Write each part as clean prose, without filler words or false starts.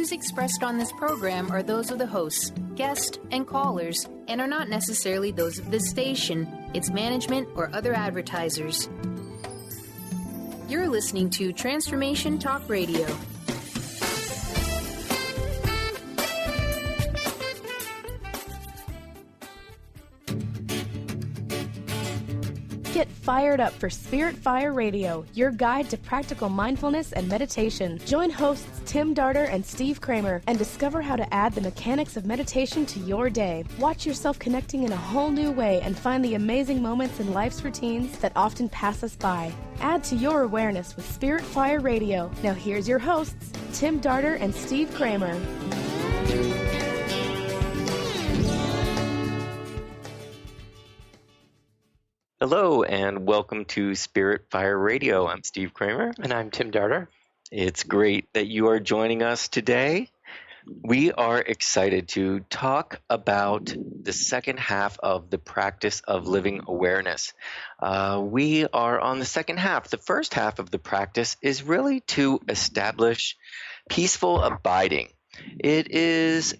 views expressed on this program are those of the hosts, guests, and callers, and are not necessarily those of this station, its management, or other advertisers. You're listening to Transformation Talk Radio. Get fired up for Spirit Fire Radio, your guide to practical mindfulness and meditation. Join hosts Tim Darter and Steve Kramer and discover how to add the mechanics of meditation to your day. Watch yourself connecting in a whole new way and find the amazing moments in life's routines that often pass us by. Add to your awareness with Spirit Fire Radio. Now here's your hosts, Tim Darter and Steve Kramer. Hello and welcome to Spirit Fire Radio. I'm Steve Kramer. And I'm Tim Darter. It's great that you are joining us today. We are excited to talk about the second half of the practice of living awareness. We are on the second half. The first half of the practice is really to establish peaceful abiding. It is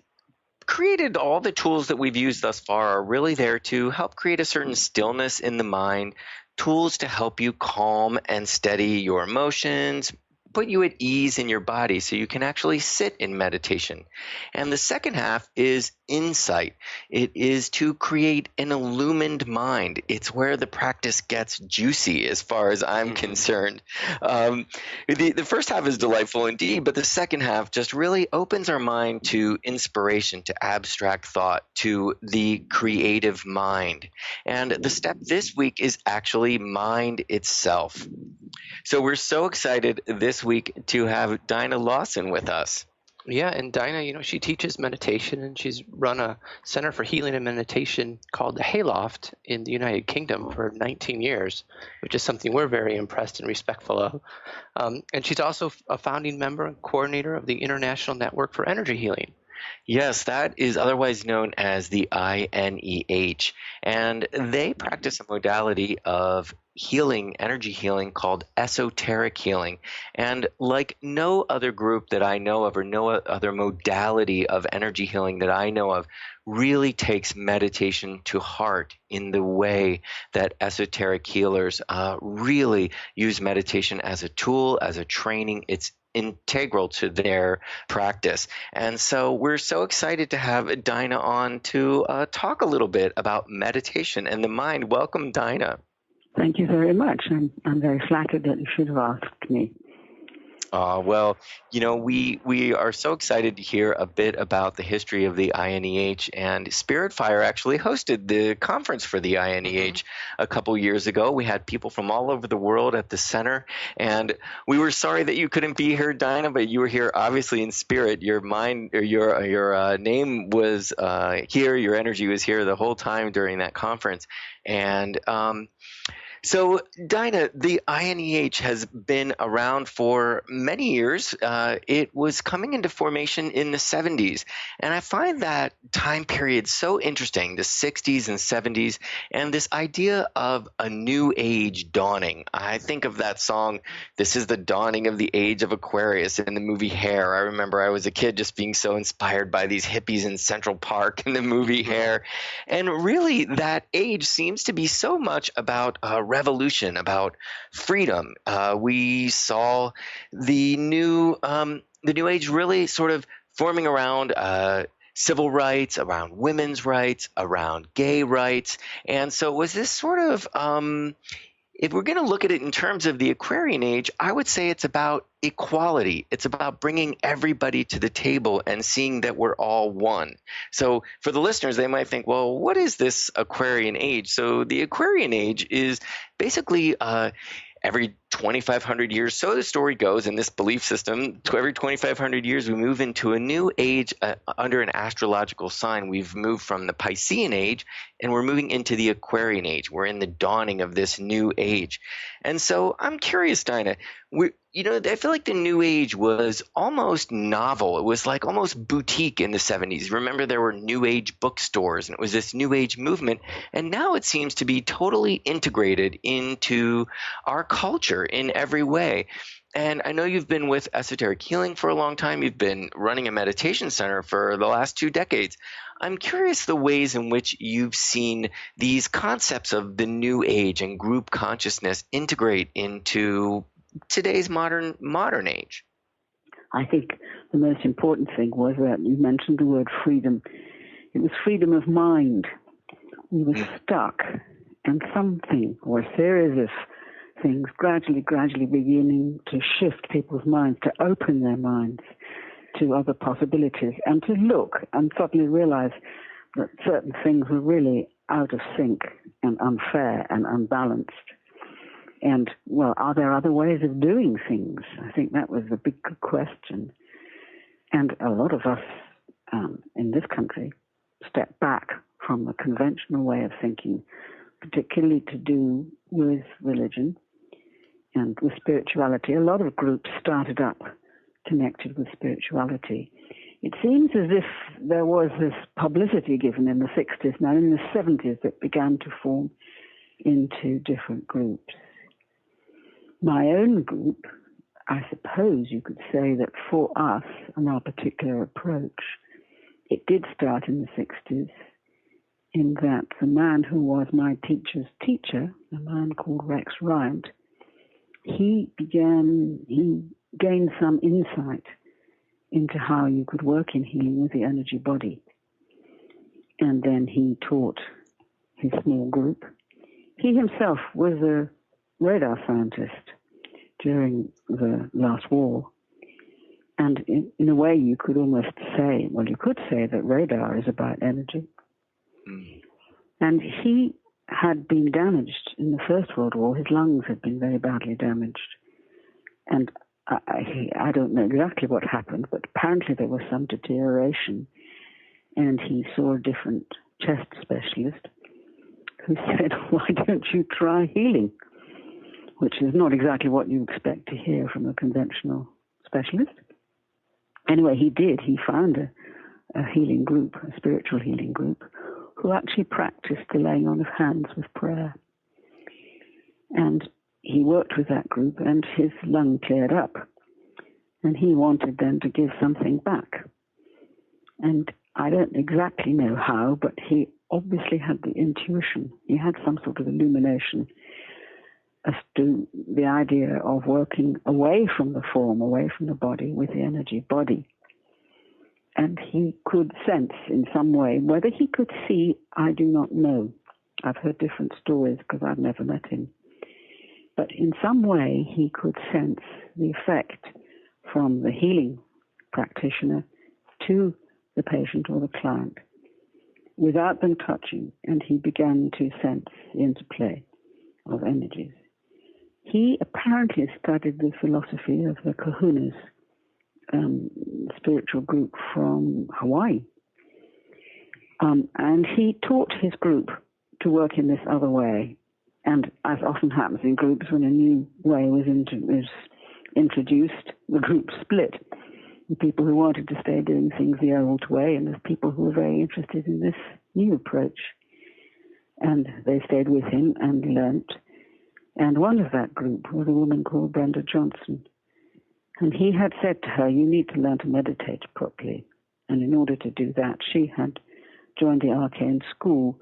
created, all the tools that we've used thus far are really there to help create a certain stillness in the mind, tools to help you calm and steady your emotions, put you at ease in your body so you can actually sit in meditation. And the second half is insight. It is to create an illumined mind. It's where the practice gets juicy as far as I'm concerned. The first half is delightful indeed, but the second half just really opens our mind to inspiration, to abstract thought, to the creative mind. And the step this week is actually mind itself. So we're so excited this week to have Dinah Lawson with us. Yeah, and Dinah, she teaches meditation, and she's run a Center for Healing and Meditation called the Hayloft in the United Kingdom for 19 years, which is something we're very impressed and respectful of. And she's also a founding member and coordinator of the International Network for Energy Healing. Yes, that is otherwise known as the INEH, and they practice a modality of healing, energy healing, called esoteric healing. And like no other group that I know of, or no other modality of energy healing that I know of, really takes meditation to heart in the way that esoteric healers really use meditation as a tool, as a training. It's integral to their practice. And so we're so excited to have Dinah on to talk a little bit about meditation and the mind. Welcome, Dinah. Thank you very much. I'm very flattered that you should have asked me. Well, we are so excited to hear a bit about the history of the INEH, and Spirit Fire actually hosted the conference for the INEH a couple years ago. We had people from all over the world at the center, and we were sorry that you couldn't be here, Dinah, but you were here obviously in spirit. Your mind, or your name was here, your energy was here the whole time during that conference, and so, Dinah, the INEH has been around for many years. It was coming into formation in the 70s, and I find that time period so interesting, the 60s and 70s, and this idea of a new age dawning. I think of that song, "This is the Dawning of the Age of Aquarius," in the movie Hair. I remember I was a kid just being so inspired by these hippies in Central Park in the movie Hair. And really, that age seems to be so much about revolution, about freedom. We saw the new age really sort of forming around civil rights, around women's rights, around gay rights. And so it was this sort of if we're going to look at it in terms of the Aquarian Age, I would say it's about equality. It's about bringing everybody to the table and seeing that we're all one. So for the listeners, they might think, well, what is this Aquarian Age? So the Aquarian Age is basically every 2,500 years, so the story goes in this belief system, to every 2,500 years we move into a new age under an astrological sign. We've moved from the Piscean age and we're moving into the Aquarian age. We're in the dawning of this new age. And so I'm curious, Dinah, I feel like the new age was almost novel. It was like almost boutique in the 70s. Remember, there were new age bookstores and it was this new age movement. And now it seems to be totally integrated into our culture in every way. And I know you've been with Esoteric Healing for a long time. You've been running a meditation center for the last 2 decades. I'm curious the ways in which you've seen these concepts of the new age and group consciousness integrate into today's modern age. I think the most important thing was that you mentioned the word freedom. It was freedom of mind. We were stuck, and something or a series of things gradually beginning to shift people's minds, to open their minds to other possibilities, and to look and suddenly realize that certain things were really out of sync and unfair and unbalanced. And, well, are there other ways of doing things? I think that was the big question. And a lot of us in this country stepped back from the conventional way of thinking, particularly to do with religion and with spirituality. A lot of groups started up connected with spirituality. It seems as if there was this publicity given in the 60s. Now, in the 70s, it began to form into different groups. My own group, I suppose you could say that for us and our particular approach, it did start in the 60s, in that the man who was my teacher's teacher, a man called Rex Ryan, he gained some insight into how you could work in healing with the energy body. And then he taught his small group. He himself was a radar scientist during the last war. And in a way, you could almost say, well, you could say that radar is about energy. Mm. And he had been damaged in the First World War. His lungs had been very badly damaged. And I don't know exactly what happened, but apparently there was some deterioration. And he saw a different chest specialist who said, why don't you try healing? Which is not exactly what you expect to hear from a conventional specialist. Anyway, he did. He found a healing group, a spiritual healing group, who actually practiced the laying on of hands with prayer. And he worked with that group, and his lung cleared up. And he wanted them to give something back. And I don't exactly know how, but he obviously had the intuition. He had some sort of illumination as to the idea of working away from the form, away from the body, with the energy body. And he could sense in some way, whether he could see, I do not know. I've heard different stories because I've never met him. But in some way, he could sense the effect from the healing practitioner to the patient or the client without them touching, and he began to sense the interplay of energies. He apparently studied the philosophy of the Kahunas, spiritual group from Hawaii. And he taught his group to work in this other way. And as often happens in groups, when a new way was introduced, the group split. The people who wanted to stay doing things the old way, and the people who were very interested in this new approach. And they stayed with him and learnt. And one of that group was a woman called Brenda Johnson. And he had said to her, you need to learn to meditate properly. And in order to do that, she had joined the Arcane School,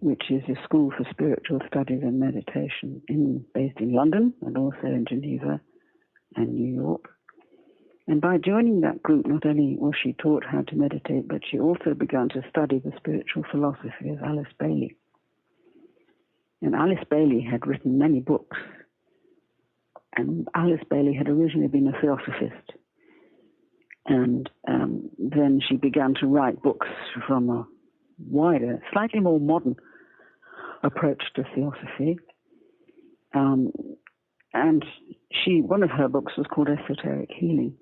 which is a school for spiritual studies and meditation based in London and also in Geneva and New York. And by joining that group, not only was she taught how to meditate, but she also began to study the spiritual philosophy of Alice Bailey. And Alice Bailey had written many books. And Alice Bailey had originally been a theosophist. And then she began to write books from a wider, slightly more modern approach to theosophy. And one of her books was called Esoteric Healing.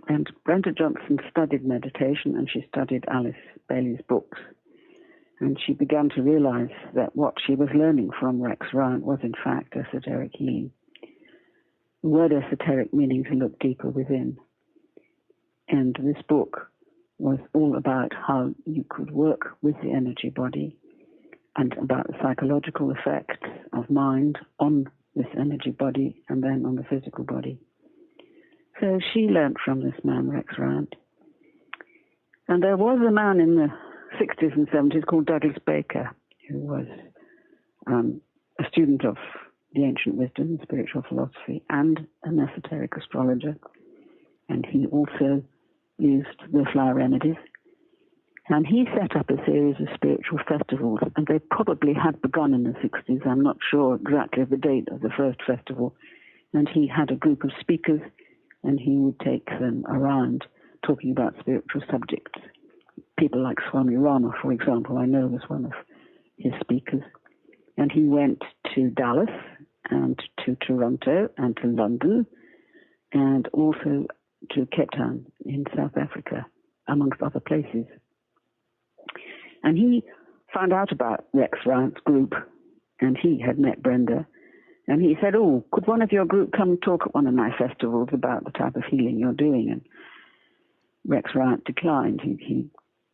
And Brenda Johnson studied meditation, and she studied Alice Bailey's books. And she began to realize that what she was learning from Rex Ryan was, in fact, esoteric healing. The word esoteric meaning to look deeper within. And this book was all about how you could work with the energy body and about the psychological effects of mind on this energy body and then on the physical body. So she learnt from this man, Rex Rand. And there was a man in the 60s and 70s called Douglas Baker, who was a student of the ancient wisdom, spiritual philosophy, and an esoteric astrologer. And he also used the flower remedies. And he set up a series of spiritual festivals, and they probably had begun in the 60s. I'm not sure exactly of the date of the first festival. And he had a group of speakers, and he would take them around talking about spiritual subjects. People like Swami Rama, for example, I know was one of his speakers. And he went to Dallas and to Toronto and to London and also to Cape Town in South Africa, amongst other places. And he found out about Rex Rand's group, and he had met Brenda. And he said, "Oh, could one of your group come and talk at one of my festivals about the type of healing you're doing?" And Rex Rand declined. He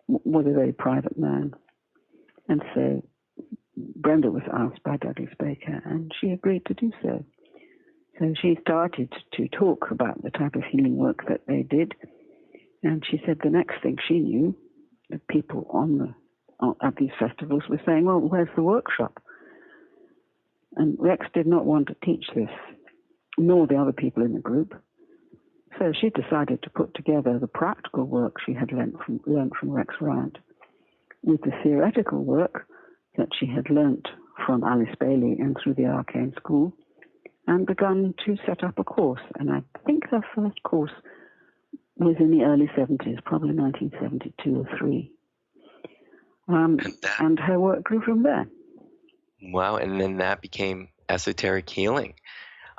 was a very private man. And so Brenda was asked by Douglas Baker, and she agreed to do so. So she started to talk about the type of healing work that they did. And she said the next thing she knew, the people at these festivals were saying, "Well, where's the workshop?" And Rex did not want to teach this, nor the other people in the group. So she decided to put together the practical work she had learned from Rex Rand with the theoretical work that she had learnt from Alice Bailey and through the Arcane School, and begun to set up a course. And I think her first course was in the early 70s, probably 1972 or 3. And her work grew from there. Wow, and then that became esoteric healing.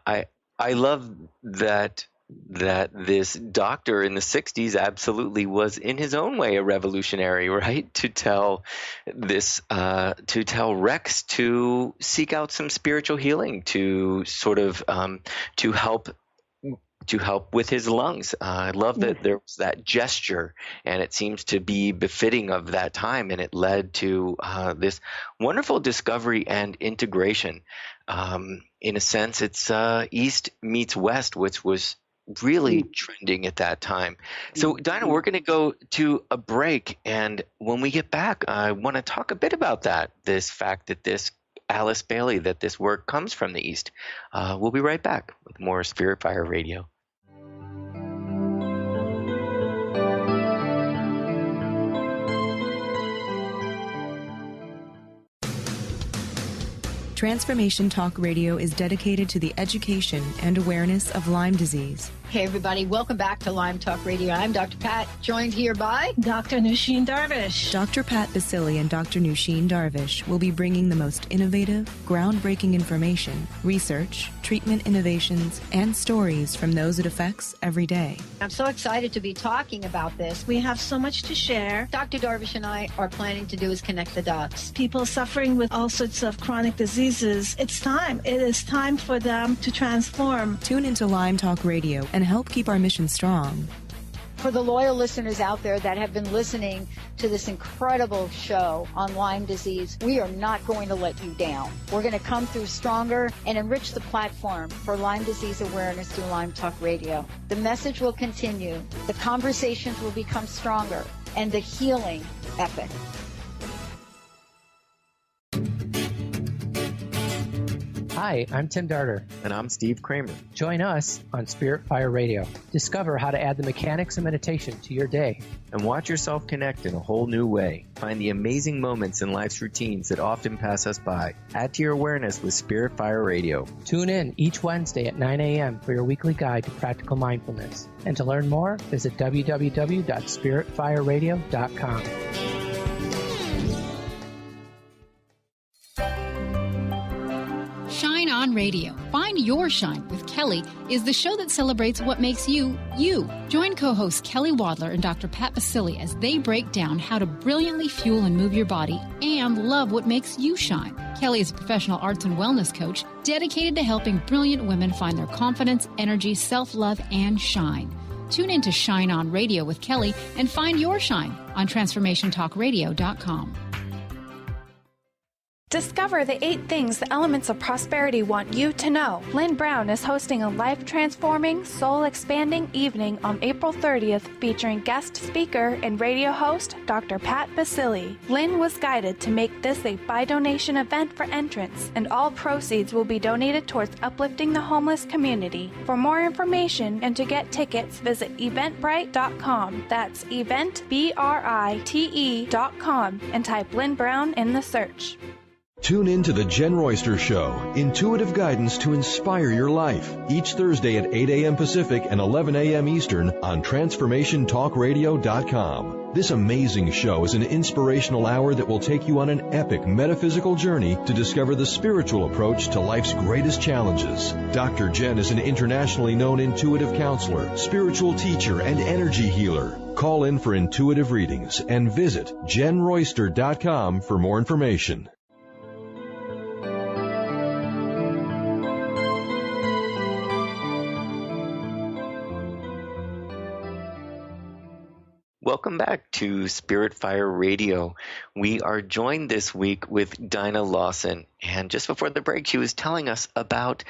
I love that this doctor in the 60s absolutely was in his own way a revolutionary, right? To tell Rex to seek out some spiritual healing, to sort of to help with his lungs. I love that there was that gesture, and it seems to be befitting of that time, and it led to this wonderful discovery and integration. In a sense, it's East meets West, which was really trending at that time. So, Dinah, we're going to go to a break, and when we get back, I want to talk a bit about this fact that this Alice Bailey, that this work comes from the East. We'll be right back with more Spirit Fire Radio. Transformation Talk Radio is dedicated to the education and awareness of Lyme disease. Hey, everybody. Welcome back to Lyme Talk Radio. I'm Dr. Pat, joined here by Dr. Nusheen Darvish. Dr. Pat Basili and Dr. Nusheen Darvish will be bringing the most innovative, groundbreaking information, research, treatment innovations, and stories from those it affects every day. I'm so excited to be talking about this. We have so much to share. Dr. Darvish and I are planning to do is connect the dots. People suffering with all sorts of chronic diseases, it's time. It is time for them to transform. Tune into Lyme Talk Radio and help keep our mission strong. For the loyal listeners out there that have been listening to this incredible show on Lyme disease, we are not going to let you down. We're going to come through stronger and enrich the platform for Lyme disease awareness through Lyme Talk Radio. The message will continue, the conversations will become stronger, and the healing epic. Hi, I'm Tim Darter. And I'm Steve Kramer. Join us on Spirit Fire Radio. Discover how to add the mechanics of meditation to your day. And watch yourself connect in a whole new way. Find the amazing moments in life's routines that often pass us by. Add to your awareness with Spirit Fire Radio. Tune in each Wednesday at 9 a.m. for your weekly guide to practical mindfulness. And to learn more, visit www.spiritfireradio.com. Shine On Radio. Find Your Shine with Kelly is the show that celebrates what makes you, you. Join co-hosts Kelly Wadler and Dr. Pat Basili as they break down how to brilliantly fuel and move your body and love what makes you shine. Kelly is a professional arts and wellness coach dedicated to helping brilliant women find their confidence, energy, self-love, and shine. Tune in to Shine On Radio with Kelly and find your shine on TransformationTalkRadio.com. Discover the 8 things the elements of prosperity want you to know. Lynn Brown is hosting a life-transforming, soul-expanding evening on April 30th featuring guest speaker and radio host Dr. Pat Basili. Lynn was guided to make this a by-donation event for entrance, and all proceeds will be donated towards uplifting the homeless community. For more information and to get tickets, visit eventbrite.com. That's eventbrite.com and type Lynn Brown in the search. Tune in to The Jen Royster Show, intuitive guidance to inspire your life, each Thursday at 8 a.m. Pacific and 11 a.m. Eastern on TransformationTalkRadio.com. This amazing show is an inspirational hour that will take you on an epic metaphysical journey to discover the spiritual approach to life's greatest challenges. Dr. Jen is an internationally known intuitive counselor, spiritual teacher, and energy healer. Call in for intuitive readings and visit JenRoyster.com for more information. Welcome back to Spirit Fire Radio. We are joined this week with Dinah Lawson. And just before the break, she was telling us about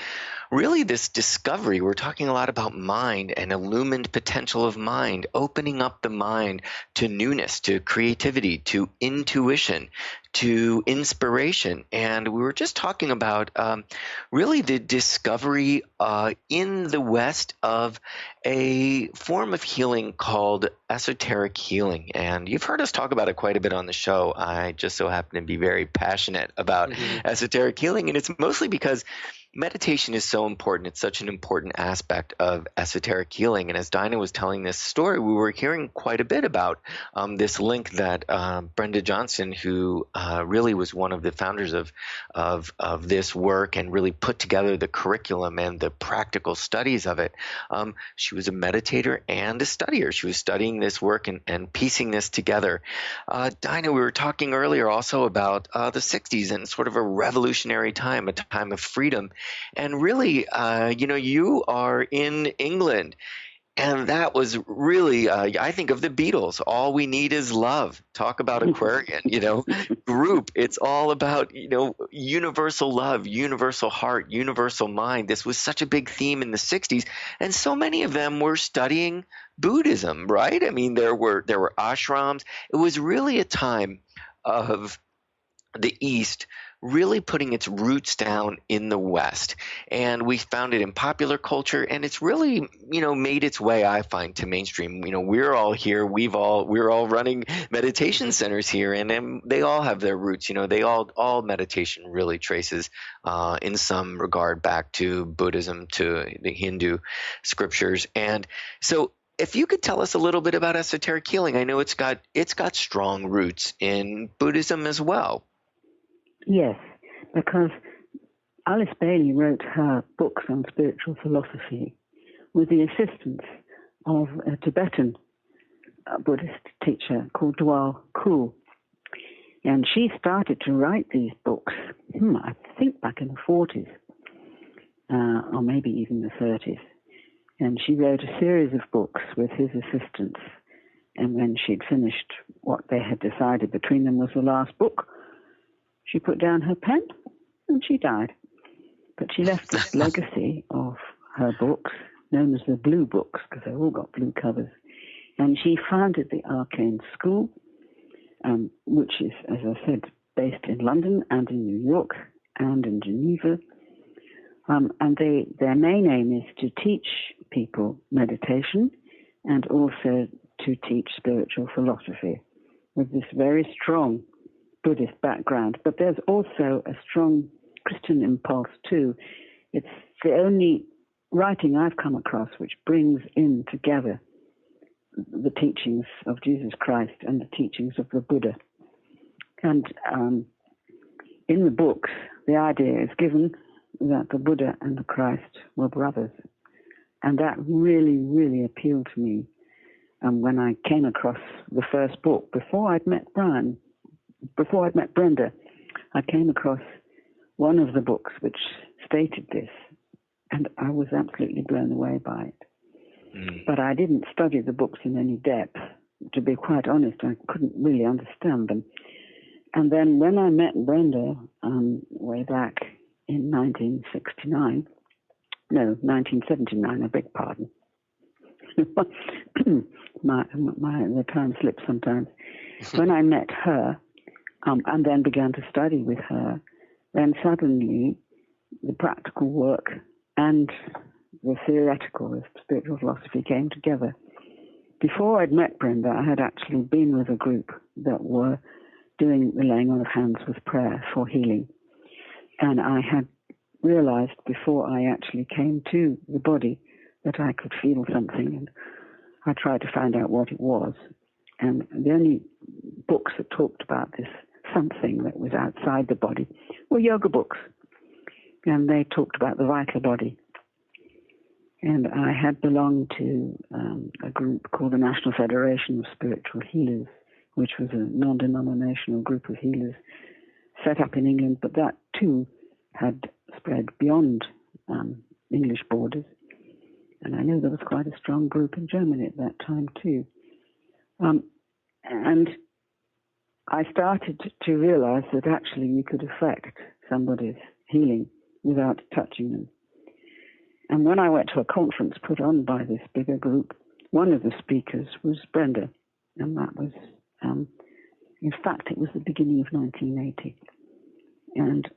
really this discovery. We're talking a lot about mind and illumined potential of mind, opening up the mind to newness, to creativity, to intuition, to inspiration. And we were just talking about really the discovery in the West of a form of healing called esoteric healing. And you've heard us talk about it quite a bit on the show. I just so happen to be very passionate about esoteric healing, and it's mostly because meditation is so important. It's such an important aspect of esoteric healing. And as Dinah was telling this story, we were hearing quite a bit about this link that Brenda Johnson, who really was one of the founders of this work and really put together the curriculum and the practical studies of it. She was a meditator and a studier. She was studying this work and piecing this together. Dinah, we were talking earlier also about the 60s and sort of a revolutionary time, a time of freedom. And really, you are in England, and that was really, I think of the Beatles. All we need is love. Talk about Aquarian, group. It's all about, universal love, universal heart, universal mind. This was such a big theme in the 60s, and so many of them were studying Buddhism, right? I mean, there were ashrams. It was really a time of the East really putting its roots down in the West. And we found it in popular culture, and it's really, made its way, I find, to mainstream. We're all here. We're all running meditation centers here, and they all have their roots. All meditation really traces in some regard back to Buddhism, to the Hindu scriptures. And so if you could tell us a little bit about esoteric healing. I know it's got strong roots in Buddhism as well. Yes, because Alice Bailey wrote her books on spiritual philosophy with the assistance of a Tibetan Buddhist teacher called Dwal Kul. And she started to write these books, I think back in the 40s, or maybe even the 30s. And she wrote a series of books with his assistance. And when she'd finished what they had decided between them was the last book, she put down her pen and she died. But she left this legacy of her books, known as the Blue Books, because they've all got blue covers. And she founded the Arcane School, which is, as I said, based in London and in New York and in Geneva. And their main aim is to teach people meditation and also to teach spiritual philosophy with this very strong Buddhist background, but there's also a strong Christian impulse too. It's the only writing I've come across which brings in together the teachings of Jesus Christ and the teachings of the Buddha. And in the books, the idea is given that the Buddha and the Christ were brothers. And that really, really appealed to me when I came across the first book. Before I'd met Brenda, I came across one of the books which stated this, and I was absolutely blown away by it. But I didn't study the books in any depth. To be quite honest, I couldn't really understand them. And then when I met Brenda way back in 1979, I beg pardon. The time slips sometimes. When I met her and then began to study with her, then suddenly the practical work and the theoretical of spiritual philosophy came together. Before I'd met Brenda, I had actually been with a group that were doing the laying on of hands with prayer for healing. And I had realized before I actually came to the body that I could feel something, and I tried to find out what it was. And the only books that talked about this something that was outside the body were yoga books. And they talked about the vital body. And I had belonged to a group called the National Federation of Spiritual Healers, which was a non-denominational group of healers set up in England, but that too had spread beyond English borders. And I know there was quite a strong group in Germany at that time too. And I started to realize that actually you could affect somebody's healing without touching them. And when I went to a conference put on by this bigger group, one of the speakers was Brenda. And that was, in fact, it was the beginning of 1980. And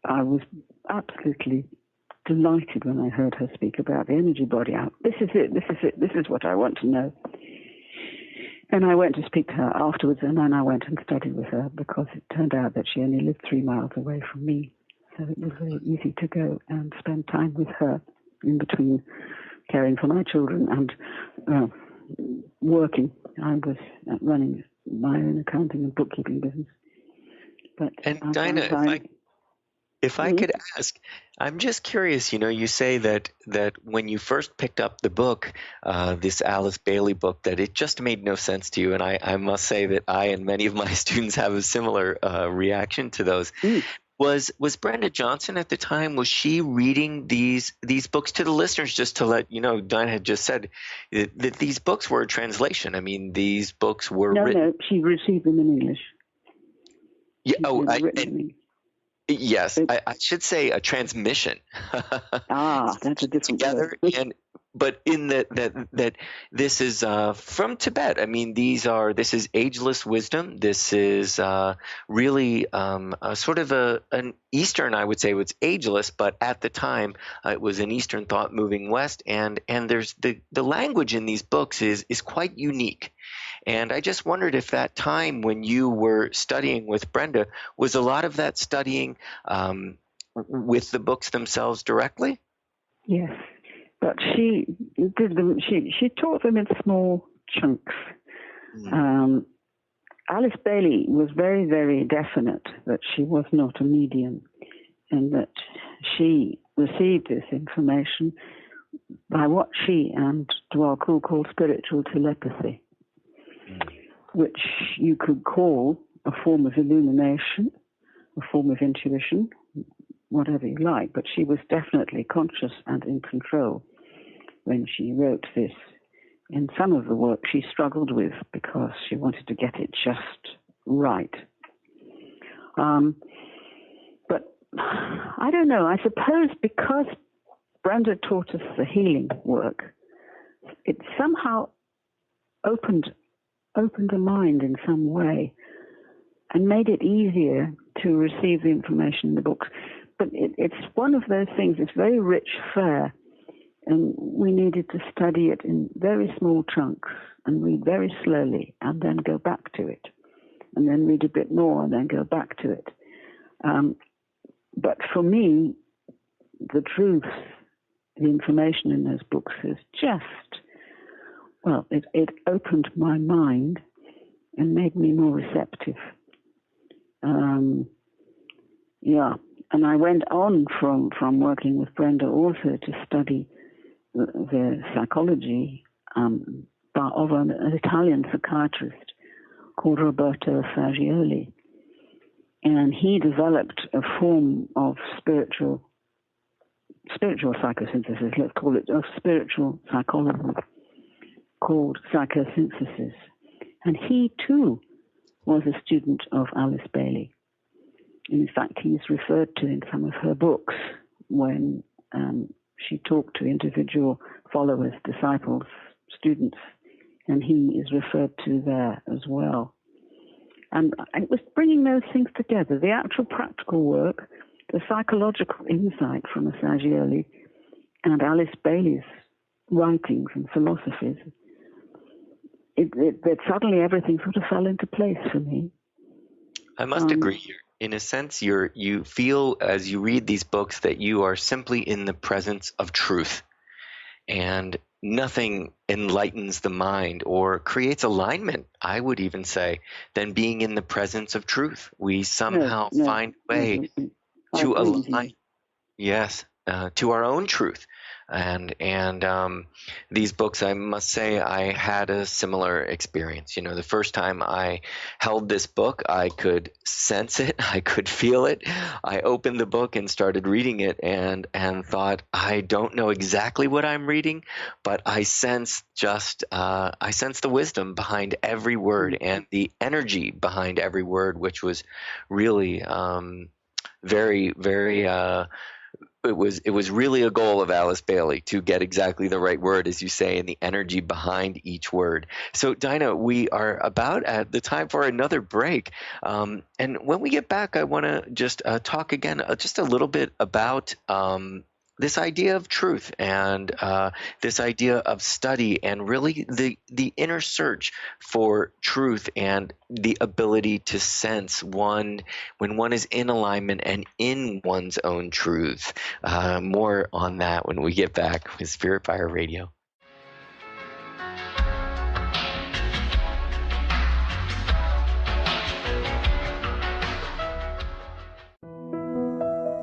I was absolutely delighted when I heard her speak about the energy body. This is it, this is what I want to know. And I went to speak to her afterwards, and then I went and studied with her because it turned out that she only lived 3 miles away from me. So it was very easy to go and spend time with her in between caring for my children and working. I was running my own accounting and bookkeeping business. But And Dinah, if I could ask, I'm just curious, you say that when you first picked up the book, this Alice Bailey book, that it just made no sense to you. And I must say that I and many of my students have a similar reaction to those. Was Brenda Johnson at the time, was she reading these books to the listeners? Just to let you know, Dinah had just said that these books were a translation. I mean, these books were written. No, she received them in English. Yeah. Yes, I should say a transmission. That's a different together word. But in that this is from Tibet. I mean, this is ageless wisdom. This is really a sort of an Eastern, I would say. It's ageless, but at the time it was an Eastern thought moving west. And there's the language in these books is quite unique. And I just wondered if that time when you were studying with Brenda, was a lot of that studying with the books themselves directly? Yes, but she did them. She taught them in small chunks. Alice Bailey was very, very definite that she was not a medium, and that she received this information by what she and Dwal Kul called spiritual telepathy, which you could call a form of illumination, a form of intuition, whatever you like, but she was definitely conscious and in control when she wrote this. In some of the work she struggled with because she wanted to get it just right. But I don't know, I suppose because Brenda taught us the healing work, it somehow opened the mind in some way and made it easier to receive the information in the books. But it's one of those things, it's very rich fare, and we needed to study it in very small chunks and read very slowly and then go back to it, and then read a bit more and then go back to it. But for me, the truth, the information in those books is just, well, it opened my mind and made me more receptive. And I went on from working with Brenda also to study the psychology of an Italian psychiatrist called Roberto Fagioli. And he developed a form of spiritual psychosynthesis, let's call it, of spiritual psychology called psychosynthesis. And he too was a student of Alice Bailey. In fact, he's referred to in some of her books when she talked to individual followers, disciples, students, and he is referred to there as well. And it was bringing those things together, the actual practical work, the psychological insight from Assagioli, and Alice Bailey's writings and philosophies. That suddenly everything sort of fell into place for me. I must agree. In a sense, you feel as you read these books that you are simply in the presence of truth, and nothing enlightens the mind or creates alignment, I would even say, than being in the presence of truth. We somehow find a way to align, to our own truth. And these books, I must say, I had a similar experience. You know, the first time I held this book, I could sense it, I could feel it. I opened the book and started reading it and thought, I don't know exactly what I'm reading, but I sense the wisdom behind every word and the energy behind every word, which was really very, very it was really a goal of Alice Bailey to get exactly the right word, as you say, and the energy behind each word. So, Dinah, we are about at the time for another break. And when we get back, I want to just talk again just a little bit about this idea of truth and this idea of study and really the inner search for truth and the ability to sense when one is in alignment and in one's own truth. More on that when we get back with Spirit Fire Radio.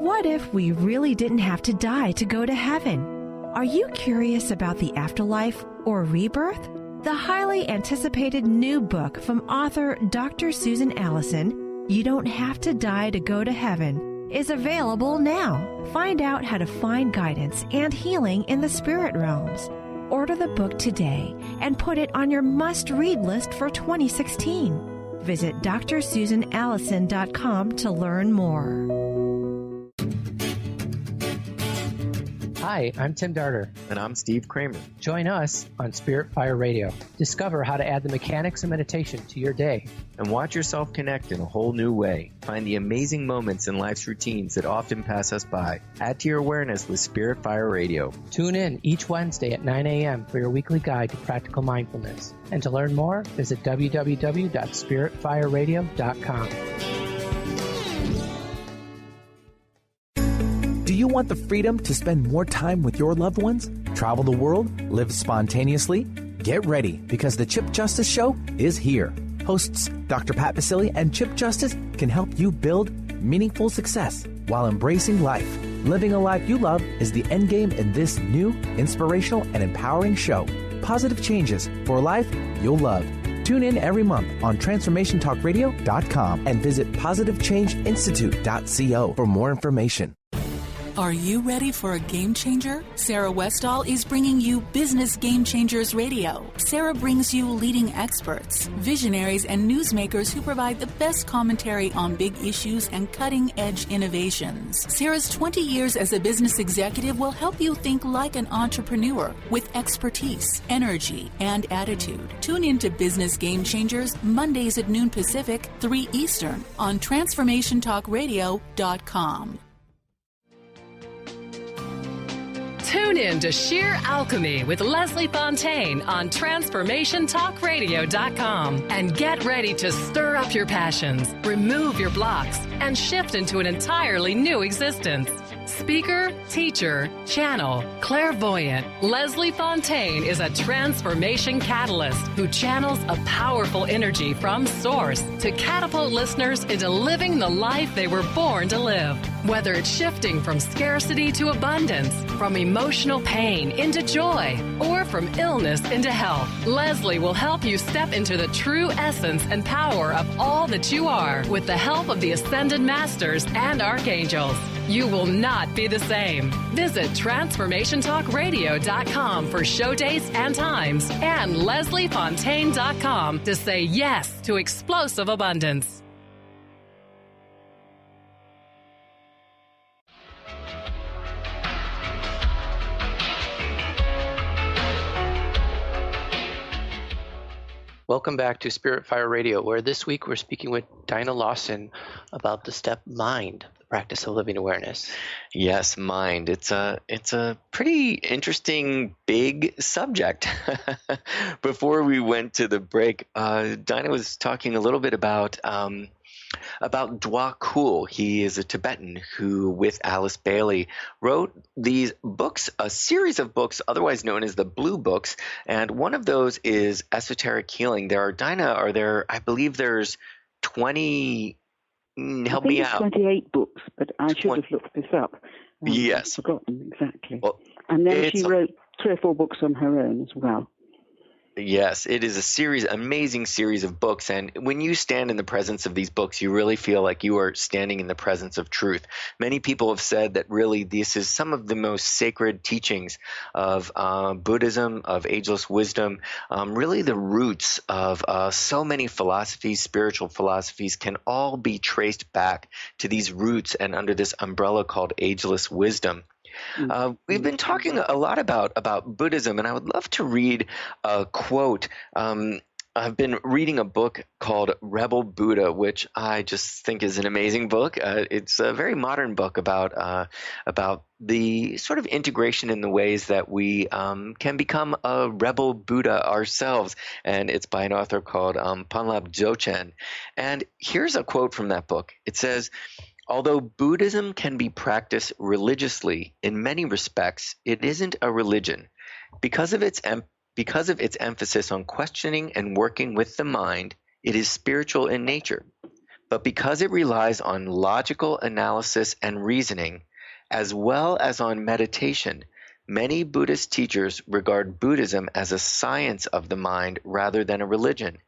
What if we really didn't have to die to go to heaven? Are you curious about the afterlife or rebirth? The highly anticipated new book from author Dr. Susan Allison, You Don't Have to Die to Go to Heaven, is available now. Find out how to find guidance and healing in the spirit realms. Order the book today and put it on your must-read list for 2016. Visit drsusanallison.com to learn more. Hi, I'm Tim Darter. And I'm Steve Kramer. Join us on Spirit Fire Radio. Discover how to add the mechanics of meditation to your day. And watch yourself connect in a whole new way. Find the amazing moments in life's routines that often pass us by. Add to your awareness with Spirit Fire Radio. Tune in each Wednesday at 9 a.m. for your weekly guide to practical mindfulness. And to learn more, visit www.spiritfireradio.com. Do you want the freedom to spend more time with your loved ones? Travel the world? Live spontaneously? Get ready, because the Chip Justice Show is here. Hosts Dr. Pat Basile and Chip Justice can help you build meaningful success while embracing life. Living a life you love is the end game in this new, inspirational, and empowering show. Positive changes for a life you'll love. Tune in every month on TransformationTalkRadio.com and visit PositiveChangeInstitute.co for more information. Are you ready for a game changer? Sarah Westall is bringing you Business Game Changers Radio. Sarah brings you leading experts, visionaries, and newsmakers who provide the best commentary on big issues and cutting-edge innovations. Sarah's 20 years as a business executive will help you think like an entrepreneur with expertise, energy, and attitude. Tune in to Business Game Changers Mondays at noon Pacific, 3 Eastern on TransformationTalkRadio.com. Tune in to Sheer Alchemy with Leslie Fontaine on TransformationTalkRadio.com and get ready to stir up your passions, remove your blocks, and shift into an entirely new existence. Speaker, teacher, channel, clairvoyant, Leslie Fontaine is a transformation catalyst who channels a powerful energy from Source to catapult listeners into living the life they were born to live. Whether it's shifting from scarcity to abundance, From emotional pain into joy, or from illness into health, Leslie will help you step into the true essence and power of all that you are with the help of the Ascended Masters and Archangels. You will not be the same. Visit TransformationTalkRadio.com for show dates and times, and LeslieFontaine.com to say yes to explosive abundance. Welcome back to Spirit Fire Radio, where this week we're speaking with Dinah Lawson about the step mind, the practice of living awareness. Yes, mind. It's a pretty interesting, big subject. Before we went to the break, Dinah was talking a little bit about Dwa Kul. He is a Tibetan who, with Alice Bailey, wrote these books, a series of books, otherwise known as the Blue Books, and one of those is Esoteric Healing. I believe there's 20, help me out. 28 books, but I should have looked this up. Yes. I've forgotten exactly. Well, and then she wrote 3 or 4 books on her own as well. Yes, it is amazing series of books. And when you stand in the presence of these books, you really feel like you are standing in the presence of truth. Many people have said that really this is some of the most sacred teachings of Buddhism, of ageless wisdom. Really the roots of so many philosophies, spiritual philosophies, can all be traced back to these roots and under this umbrella called ageless wisdom. We've been talking a lot about Buddhism, and I would love to read a quote. I've been reading a book called Rebel Buddha, which I just think is an amazing book. It's a very modern book about the sort of integration in the ways that we can become a rebel Buddha ourselves, and it's by an author called Panlab Dzogchen. And here's a quote from that book. It says, "Although Buddhism can be practiced religiously in many respects, it isn't a religion. Because of its emphasis on questioning and working with the mind, it is spiritual in nature. But because it relies on logical analysis and reasoning, as well as on meditation, many Buddhist teachers regard Buddhism as a science of the mind rather than a religion.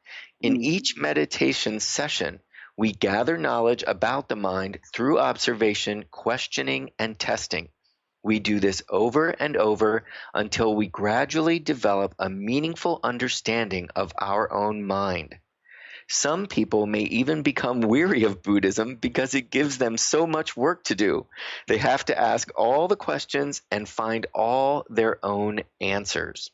In each meditation session, we gather knowledge about the mind through observation, questioning, and testing. We do this over and over until we gradually develop a meaningful understanding of our own mind. Some people may even become weary of Buddhism because it gives them so much work to do. They have to ask all the questions and find all their own answers."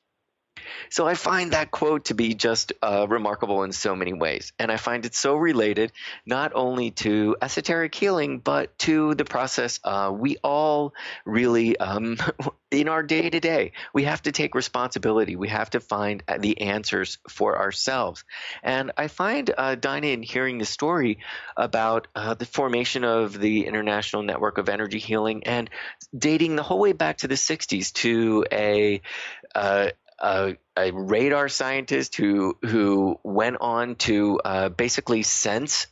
So I find that quote to be just remarkable in so many ways. And I find it so related not only to esoteric healing, but to the process we all really, in our day-to-day, we have to take responsibility. We have to find the answers for ourselves. And I find, Dinah, in hearing the story about the formation of the International Network of Energy Healing and dating the whole way back to the 60s to a radar scientist who went on to basically sense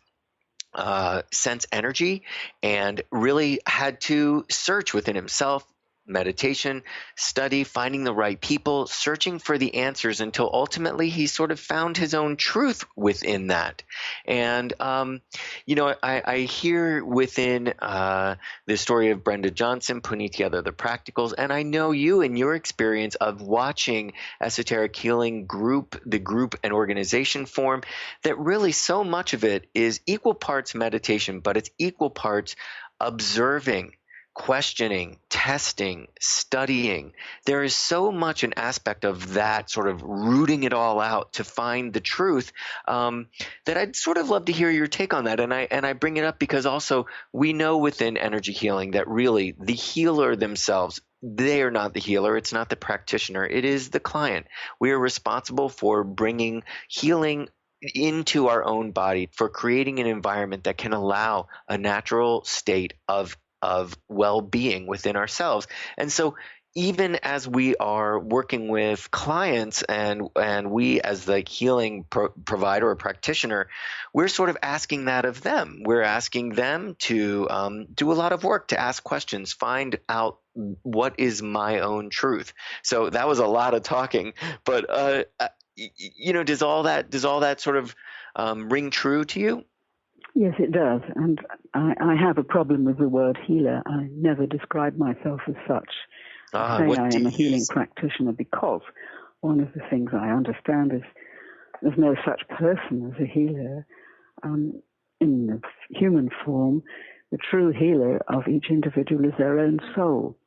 energy and really had to search within himself, meditation, study, finding the right people, searching for the answers until ultimately he sort of found his own truth within that. And, I hear within the story of Brenda Johnson putting together the practicals, and I know you in your experience of watching Esoteric Healing the group and organization form, that really so much of it is equal parts meditation, but it's equal parts observing, questioning, testing, studying. There is so much an aspect of that sort of rooting it all out to find the truth that I'd sort of love to hear your take on that. And I bring it up because also we know within energy healing that really the healer themselves, they are not the healer. It's not the practitioner. It is the client. We are responsible for bringing healing into our own body, for creating an environment that can allow a natural state of well-being within ourselves. And so even as we are working with clients and we as the healing provider or practitioner, we're sort of asking that of them. We're asking them to do a lot of work, to ask questions, find out what is my own truth. So that was a lot of talking, but does all that sort of ring true to you? Yes, it does. And I have a problem with the word healer. I never describe myself as such. I say I am a healing practitioner because one of the things I understand is there's no such person as a healer. In the human form, the true healer of each individual is their own soul.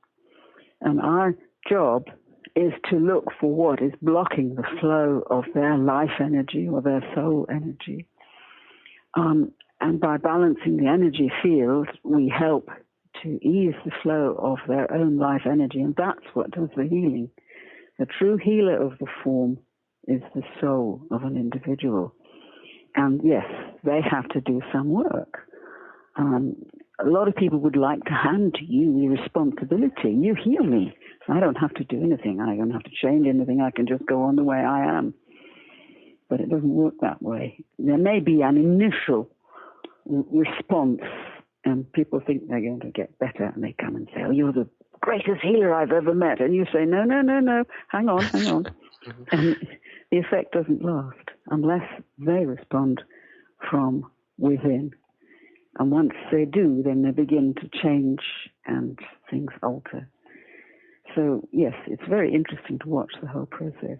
And our job is to look for what is blocking the flow of their life energy or their soul energy. And by balancing the energy field, we help to ease the flow of their own life energy, and that's what does the healing. The true healer of the form is the soul of an individual. And yes, they have to do some work. A lot of people would like to hand to you the responsibility. You heal me. I don't have to do anything. I don't have to change anything. I can just go on the way I am. But it doesn't work that way. There may be an initial response, and people think they're going to get better, and they come and say, "Oh, you're the greatest healer I've ever met." And you say, no, hang on. And the effect doesn't last unless they respond from within. And once they do, then they begin to change and things alter. So, yes, it's very interesting to watch the whole process.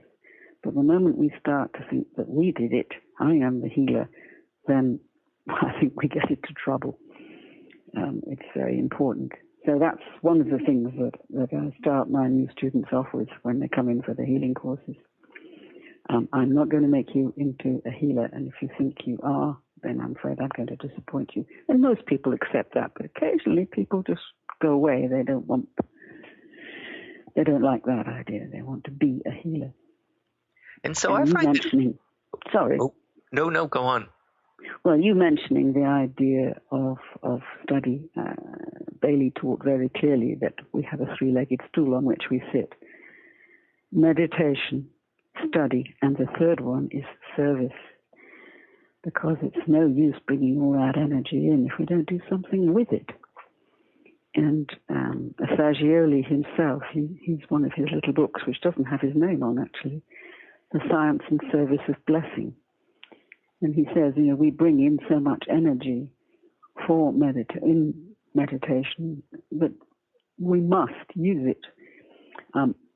But the moment we start to think that we did it, I am the healer, then I think we get into trouble. It's very important. So that's one of the things that I start my new students off with when they come in for the healing courses. I'm not going to make you into a healer, and if you think you are, then I'm afraid I'm going to disappoint you. And most people accept that, but occasionally people just go away. They don't like that idea. They want to be a healer. And so I find sorry. Oh, no, go on. Well, you mentioning the idea of study, Bailey taught very clearly that we have a three-legged stool on which we sit. Meditation, study, and the third one is service. Because it's no use bringing all that energy in if we don't do something with it. And Assagioli himself, he's one of his little books, which doesn't have his name on actually, The Science and Service of Blessing. And he says, we bring in so much energy for meditation, but we must use it.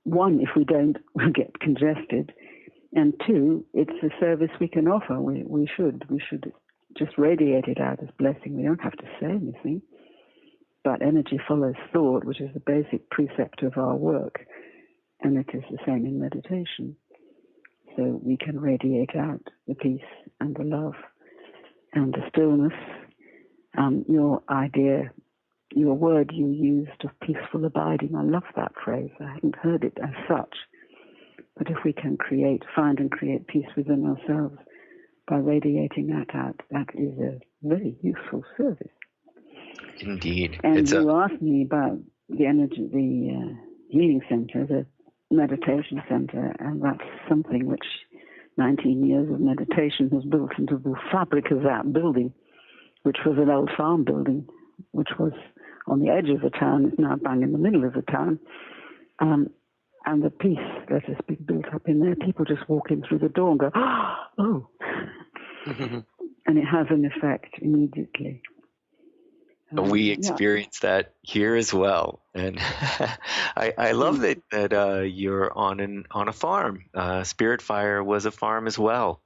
One, if we don't, we'll get congested. And two, it's a service we can offer. We should just radiate it out as blessing. We don't have to say anything. But energy follows thought, which is the basic precept of our work. And it is the same in meditation. So we can radiate out the peace and the love and the stillness. Your word you used of peaceful abiding, I love that phrase. I hadn't heard it as such. But if we can find and create peace within ourselves by radiating that out, that is a very useful service. Indeed. And you asked me about the healing center, the meditation center, and that's something which 19 years of meditation has built into the fabric of that building, which was an old farm building, which was on the edge of the town. It's now bang in the middle of the town. And the peace that has been built up in there, people just walk in through the door and go, oh. And it has an effect immediately. We experience that here as well. And I love that you're on a farm. Spirit Fire was a farm as well.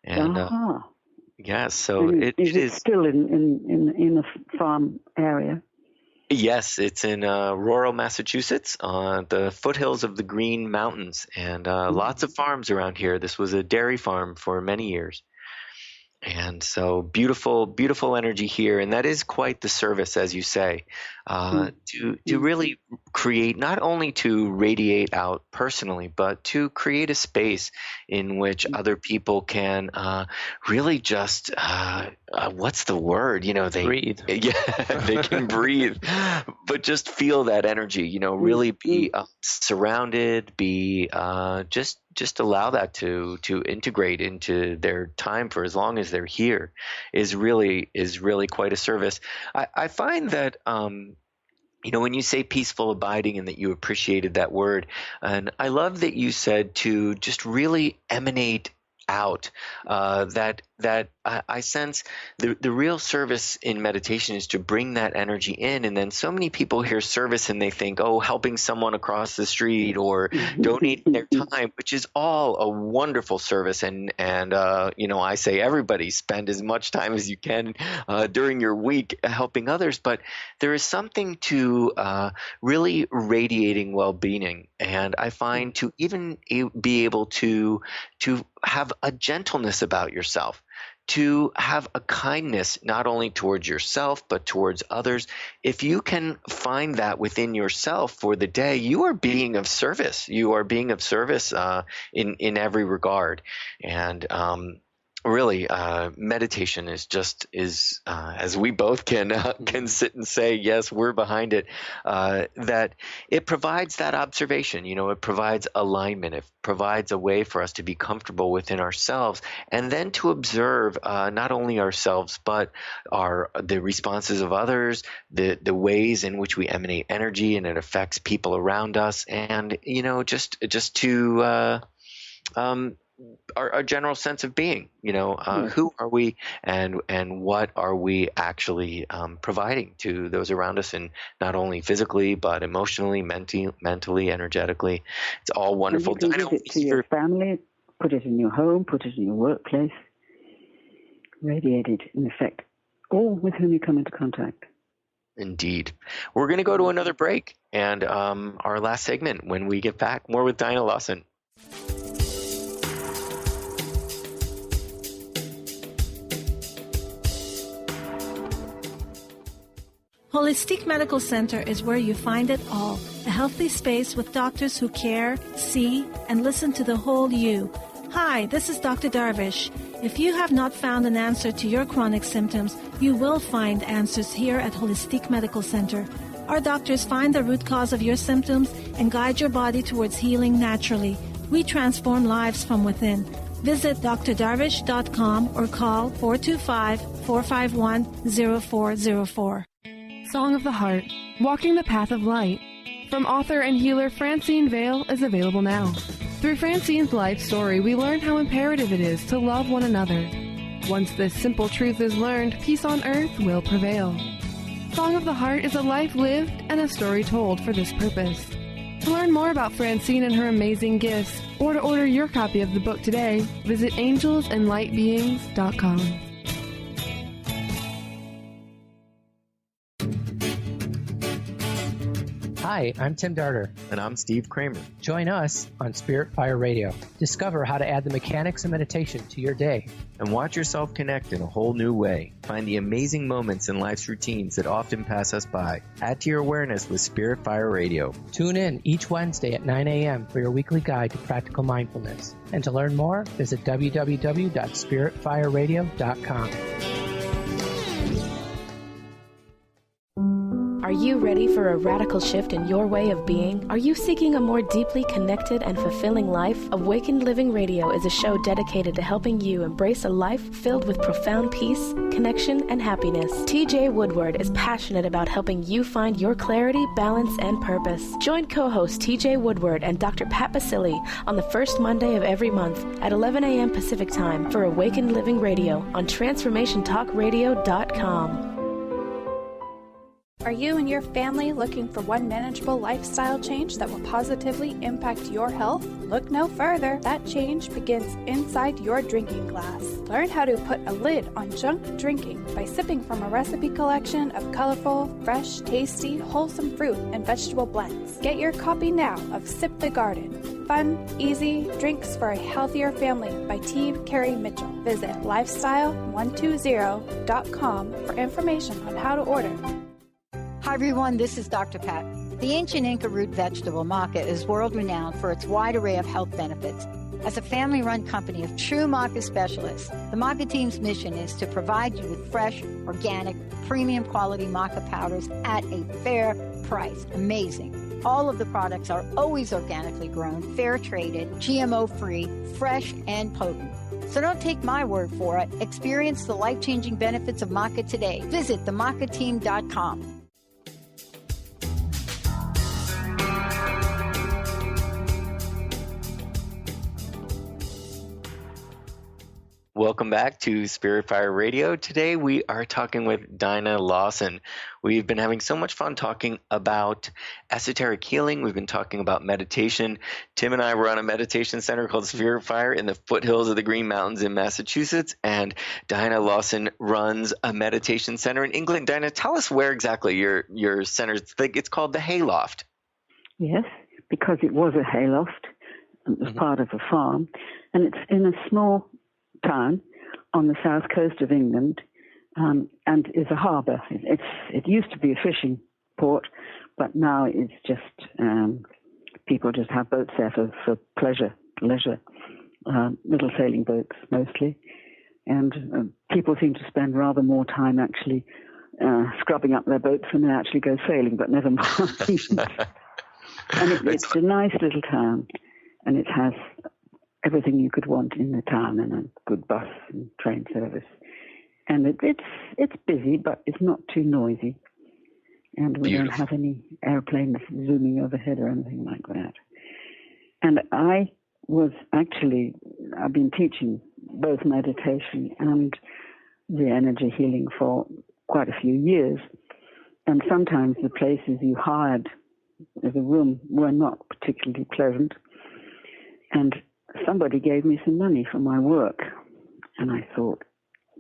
And yes, so it is still in a farm area. Yes, it's in rural Massachusetts on the foothills of the Green Mountains, and lots of farms around here. This was a dairy farm for many years. And so beautiful, beautiful energy here. And that is quite the service, as you say, to really create, not only to radiate out personally, but to create a space in which other people can really just what's the word? They breathe. Yeah, they can breathe, but just feel that energy. Really be surrounded, be just allow that to integrate into their time for as long as they're here is really quite a service. I find that when you say peaceful abiding and that you appreciated that word, and I love that you said to just really emanate out, that I sense the real service in meditation is to bring that energy in. And then so many people hear service and they think, oh, helping someone across the street or donating their time, which is all a wonderful service. And I say everybody spend as much time as you can during your week helping others. But there is something to really radiating well-being. And I find to even be able to have a gentleness about yourself, to have a kindness not only towards yourself but towards others. If you can find that within yourself for the day, you are being of service. You are being of service in every regard. And really, meditation is as we both can sit and say, yes, we're behind it, that it provides that observation. It provides alignment. It provides a way for us to be comfortable within ourselves, and then to observe not only ourselves but the responses of others, the ways in which we emanate energy and it affects people around us, and just to our general sense of being, who are we and what are we actually providing to those around us, and not only physically but emotionally, mentally, energetically. It's all wonderful. You can give it to your family, put it in your home, put it in your workplace, radiate it, in effect, all with whom you come into contact. Indeed. We're going to go to another break and our last segment. When we get back, more with Dinah Lawson. Holistic Medical Center is where you find it all. A healthy space with doctors who care, see, and listen to the whole you. Hi, this is Dr. Darvish. If you have not found an answer to your chronic symptoms, you will find answers here at Holistic Medical Center. Our doctors find the root cause of your symptoms and guide your body towards healing naturally. We transform lives from within. Visit drdarvish.com or call 425-451-0404. Song of the Heart, Walking the Path of Light, from author and healer Francine Vale, is available now. Through Francine's life story, we learn how imperative it is to love one another. Once this simple truth is learned, peace on earth will prevail. Song of the Heart is a life lived and a story told for this purpose. To learn more about Francine and her amazing gifts, or to order your copy of the book today, visit angelsandlightbeings.com. Hi, I'm Tim Darter. And I'm Steve Kramer. Join us on Spirit Fire Radio. Discover how to add the mechanics of meditation to your day. And watch yourself connect in a whole new way. Find the amazing moments in life's routines that often pass us by. Add to your awareness with Spirit Fire Radio. Tune in each Wednesday at 9 a.m. for your weekly guide to practical mindfulness. And to learn more, visit www.spiritfireradio.com. Are you ready for a radical shift in your way of being? Are you seeking a more deeply connected and fulfilling life? Awakened Living Radio is a show dedicated to helping you embrace a life filled with profound peace, connection, and happiness. TJ Woodward is passionate about helping you find your clarity, balance, and purpose. Join co-host TJ Woodward and Dr. Pat Basile on the first Monday of every month at 11 a.m. Pacific Time for Awakened Living Radio on TransformationTalkRadio.com. Are you and your family looking for one manageable lifestyle change that will positively impact your health? Look no further. That change begins inside your drinking glass. Learn how to put a lid on junk drinking by sipping from a recipe collection of colorful, fresh, tasty, wholesome fruit and vegetable blends. Get your copy now of Sip the Garden. Fun, easy drinks for a healthier family by Team Carrie Mitchell. Visit lifestyle120.com for information on how to order. Hi, everyone. This is Dr. Pat. The ancient Inca root vegetable maca is world-renowned for its wide array of health benefits. As a family-run company of true maca specialists, the maca team's mission is to provide you with fresh, organic, premium quality maca powders at a fair price. Amazing. All of the products are always organically grown, fair-traded, GMO-free, fresh, and potent. So don't take my word for it. Experience the life-changing benefits of maca today. Visit themacateam.com. Welcome back to Spirit Fire Radio. Today we are talking with Dinah Lawson. We've been having so much fun talking about esoteric healing. We've been talking about meditation. Tim and I run a meditation center called Spirit Fire in the foothills of the Green Mountains in Massachusetts, and Dinah Lawson runs a meditation center in England. Dinah, tell us where exactly your center is. It's called the Hayloft. Yes, because it was a hayloft. It was part of a farm, and it's in a small town on the south coast of England, and is a harbour. It used to be a fishing port, but now it's just people just have boats there for leisure, little sailing boats mostly, and people seem to spend rather more time actually scrubbing up their boats than they actually go sailing. But never mind. And it's a nice little town, and it has everything you could want in the town, and a good bus and train service. And it's busy, but it's not too noisy. And we don't have any airplanes zooming overhead or anything like that. And I've been teaching both meditation and the energy healing for quite a few years. And sometimes the places you hired as a room were not particularly pleasant. And somebody gave me some money for my work, and I thought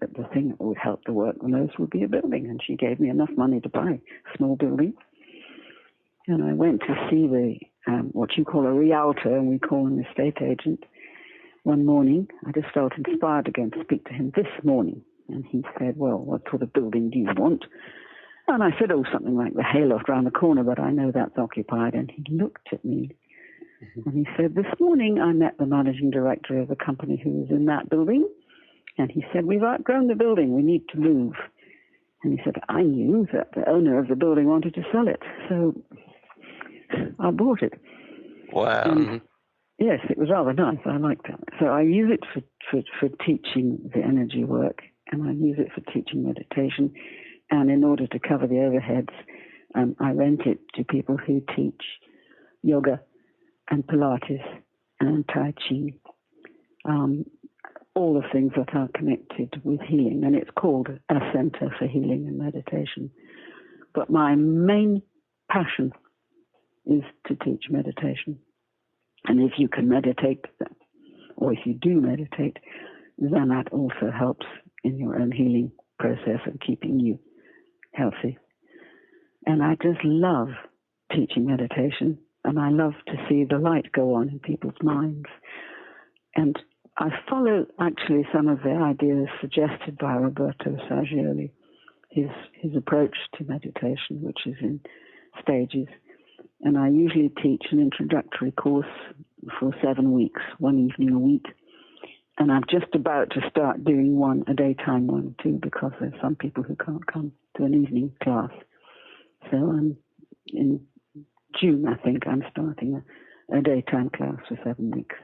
that the thing that would help the work the most would be a building, and she gave me enough money to buy a small building. And I went to see the what you call a realtor, and we call an estate agent, one morning. I just felt inspired again to speak to him this morning, and he said, well, what sort of building do you want? And I said, something like the hayloft round the corner, but I know that's occupied. And he looked at me, and he said, this morning I met the managing director of the company who was in that building. And he said, we've outgrown the building. We need to move. And he said, I knew that the owner of the building wanted to sell it. So I bought it. Wow. And yes, it was rather nice. I liked that. So I use it for teaching the energy work, and I use it for teaching meditation. And in order to cover the overheads, I rent it to people who teach yoga and Pilates and Tai Chi, all the things that are connected with healing. And it's called a Center for Healing and Meditation. But my main passion is to teach meditation. And if you can meditate, or if you do meditate, then that also helps in your own healing process and keeping you healthy. And I just love teaching meditation. And I love to see the light go on in people's minds. And I follow actually some of the ideas suggested by Roberto Saggioli, his approach to meditation, which is in stages. And I usually teach an introductory course for 7 weeks, one evening a week. And I'm just about to start doing a daytime one too, because there's some people who can't come to an evening class. So in June, I think, I'm starting a daytime class for 7 weeks.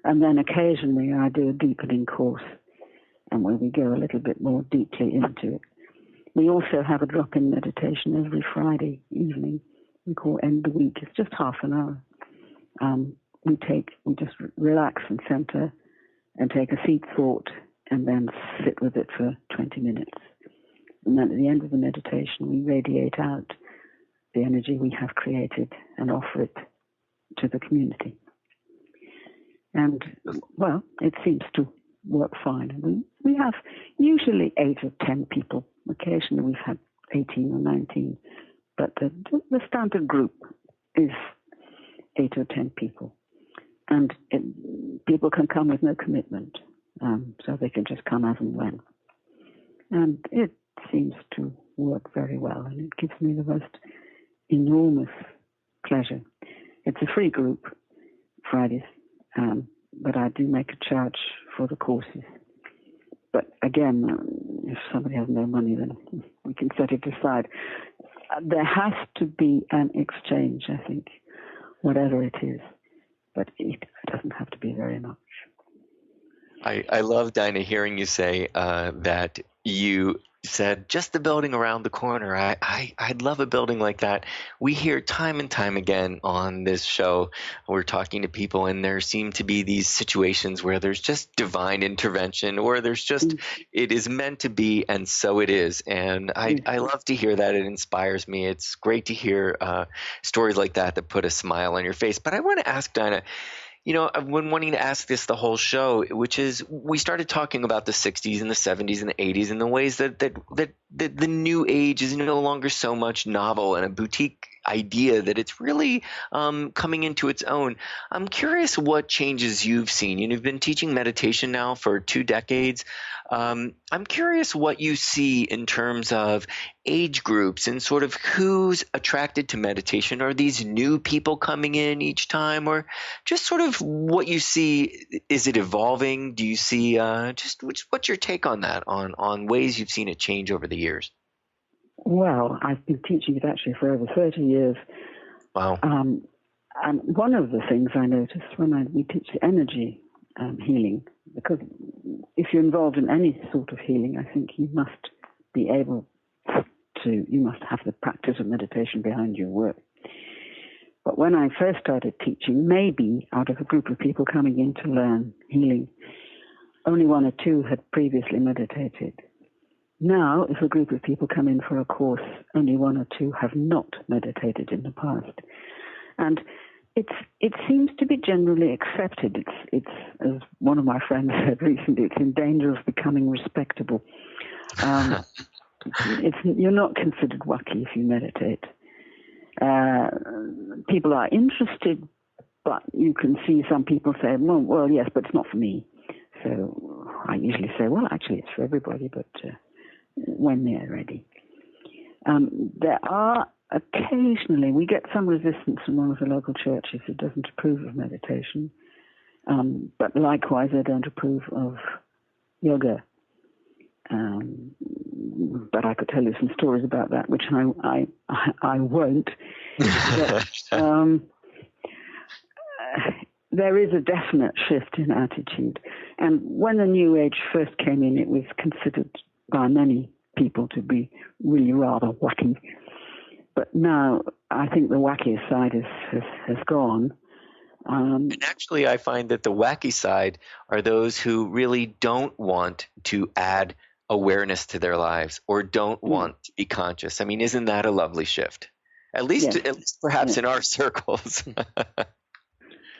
And then occasionally I do a deepening course, and where we go a little bit more deeply into it. We also have a drop-in meditation every Friday evening. We call End the Week. It's just half an hour. We just relax and center and take a seat thought and then sit with it for 20 minutes. And then at the end of the meditation, we radiate out the energy we have created and offer it to the community. And, well, it seems to work fine. We have usually 8 or 10 people. Occasionally we've had 18 or 19. But the standard group is 8 or 10 people. And people can come with no commitment. So they can just come as and when. And it seems to work very well. And it gives me the most enormous pleasure. It's a free group, Fridays, but I do make a charge for the courses. But again, if somebody has no money, then we can set it aside. There has to be an exchange, I think, whatever it is. But it doesn't have to be very much. I love, Dinah, hearing you say that you said just the building around the corner. I'd love a building like that. We hear time and time again on this show, we're talking to people, and there seem to be these situations where there's just divine intervention, or there's just it is meant to be, and so it is. And I love to hear that. It inspires me. It's great to hear stories like that put a smile on your face. But I want to ask Dinah, you know, I've been wanting to ask this the whole show, which is we started talking about the 60s and the 70s and the 80s and the ways that the new age is no longer so much novel and a boutique idea, that it's really coming into its own. I'm curious what changes you've seen. You've been teaching meditation now for 2 decades. I'm curious what you see in terms of age groups and sort of who's attracted to meditation. Are these new people coming in each time, or just sort of what you see? Is it evolving? Do you see what's your take on that, on ways you've seen it change over the years? Well, I've been teaching it actually for over 30 years. Wow. And one of the things I noticed when we teach energy healing, because if you're involved in any sort of healing, I think you must be able to, you must have the practice of meditation behind your work. But when I first started teaching, maybe out of a group of people coming in to learn healing, only 1 or 2 had previously meditated. Now, if a group of people come in for a course, only 1 or 2 have not meditated in the past. And it seems to be generally accepted. It's as one of my friends said recently, it's in danger of becoming respectable. You're not considered wacky if you meditate. People are interested, but you can see some people say, well, yes, but it's not for me. So I usually say, well, actually, it's for everybody, but when they're ready. There are occasionally, we get some resistance from one of the local churches who doesn't approve of meditation, but likewise they don't approve of yoga. But I could tell you some stories about that, which I won't. But, there is a definite shift in attitude. And when the New Age first came in, it was considered by many people to be really rather wacky. But now I think the wacky side has gone. And actually, I find that the wacky side are those who really don't want to add awareness to their lives or don't want to be conscious. I mean, isn't that a lovely shift? At least perhaps in our circles.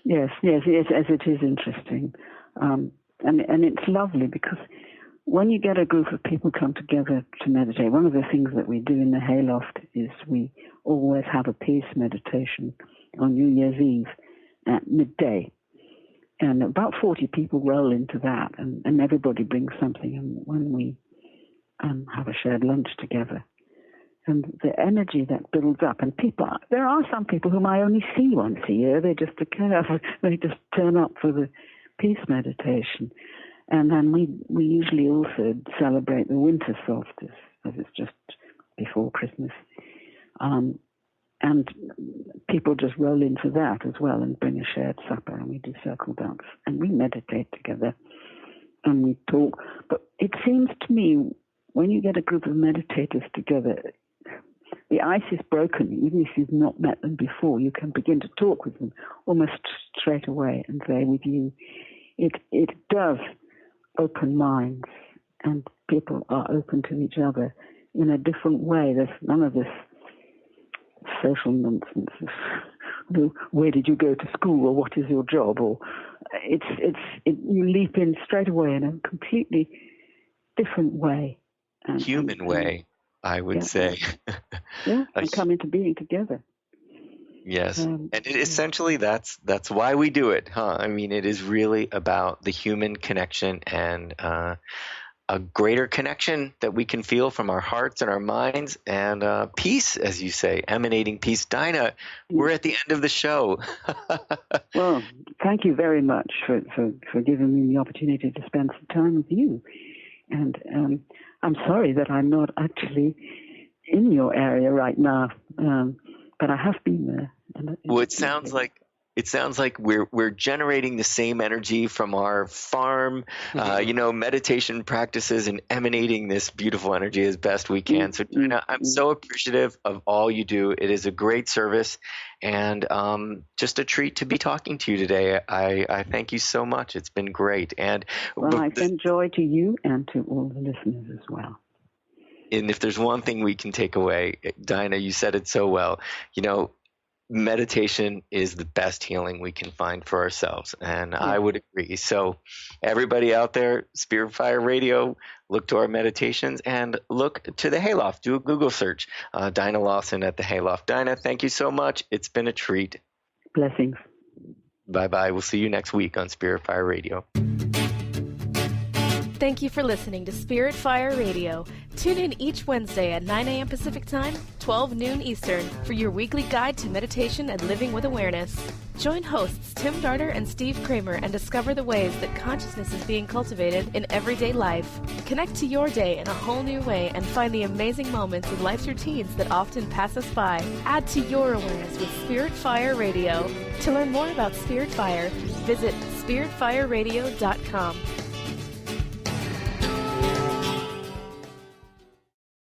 Yes, as it is interesting. And it's lovely because when you get a group of people come together to meditate, one of the things that we do in the Hayloft is we always have a peace meditation on New Year's Eve at midday. And about 40 people roll into that, and everybody brings something. And when we have a shared lunch together, and the energy that builds up, and there are some people whom I only see once a year. They just turn up for the peace meditation. And then we usually also celebrate the winter solstice, as it's just before Christmas. And people just roll into that as well and bring a shared supper, and we do circle dance. And we meditate together and we talk. But it seems to me, when you get a group of meditators together, the ice is broken. Even if you've not met them before, you can begin to talk with them almost straight away and say with you, it does open minds, and people are open to each other in a different way. There's none of this social nonsense of where did you go to school or what is your job, or you leap in straight away in a completely different way. Human way, I would say. And come into being together. Yes, and essentially that's why we do it, huh? I mean, it is really about the human connection, and a greater connection that we can feel from our hearts and our minds, and peace, as you say, emanating peace. Dinah, we're at the end of the show. Well, thank you very much for giving me the opportunity to spend some time with you. And I'm sorry that I'm not actually in your area right now, but I have been there. Well, it sounds like we're generating the same energy from our farm, meditation practices, and emanating this beautiful energy as best we can. So, Dinah, I'm so appreciative of all you do. It is a great service, and just a treat to be talking to you today. I thank you so much. It's been great. And I send joy to you and to all the listeners as well. And if there's one thing we can take away, Dinah, you said it so well, meditation is the best healing we can find for ourselves. And I would agree. So everybody out there, Spirit Fire Radio, look to our meditations and look to the Hayloft. Do a Google search. Dinah Lawson at the Hayloft. Dinah, thank you so much. It's been a treat. Blessings. Bye-bye. We'll see you next week on Spirit Fire Radio. Thank you for listening to Spirit Fire Radio. Tune in each Wednesday at 9 a.m. Pacific Time, 12 noon Eastern, for your weekly guide to meditation and living with awareness. Join hosts Tim Darter and Steve Kramer and discover the ways that consciousness is being cultivated in everyday life. Connect to your day in a whole new way and find the amazing moments in life's routines that often pass us by. Add to your awareness with Spirit Fire Radio. To learn more about Spirit Fire, visit spiritfireradio.com.